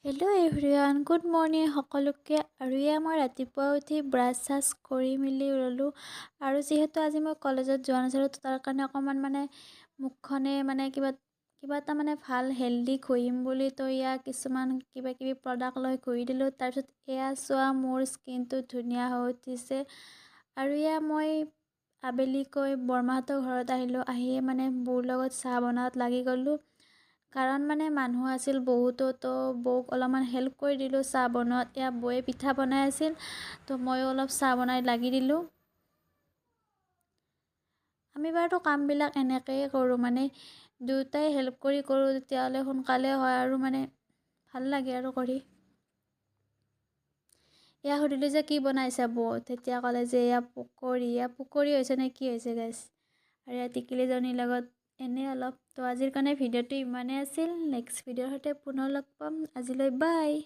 Hello' everyone, good morning সকলোকে। আৰু মই ৰাতিপুৱা উঠি ব্ৰাছ চাছ কৰি মেলি ল'লোঁ। আৰু যিহেতু আজি মই কলেজত যোৱা নাছিলোঁ, তাৰ কাৰণে অকণমান মুখখনে কিবা এটা ভাল হেল্ডি ঘঁহিম বুলি কিছুমান কিবা কিবি প্ৰডাক্ট লৈ ঘঁহি দিলোঁ। তাৰপিছত এয়া চোৱা, মোৰ স্কিনটো ধুনীয়া হৈ উঠিছে। আৰু মই আবেলিকৈ বৰমাহঁতৰ ঘৰত আহিলোঁ। আহিয়ে বৌৰ লগত চাহ বনাওঁত লাগি গ'লোঁ। কাৰণ মানুহ আছিল বহুতো, তো বৌক অলপমান হেল্প কৰি দিলোঁ চাহ বনোৱাত। বৌয়ে পিঠা বনাই আছিল, তো ময়ো অলপ চাহ বনাই লাগি দিলোঁ। আমি বাৰু কামবিলাক এনেকৈয়ে কৰোঁ, দুয়োটাই হেল্প কৰি কৰোঁ, তেতিয়াহ'লে সোনকালে হয় আৰু ভাল লাগে আৰু কৰি। সুধিলোঁ যে কি বনাইছে বৌ, তেতিয়া ক'লে যে পকৰি হৈছে নে কি হৈছে গাইছ। আৰু টিকিলিজনীৰ লগত এনেই অলপ। তো আজিৰ কাৰণে ভিডিঅ'টো ইমানেই আছিল। নেক্সট ভিডিঅ'ৰ সৈতে পুনৰ লগ পাম। আজিলৈ বাই।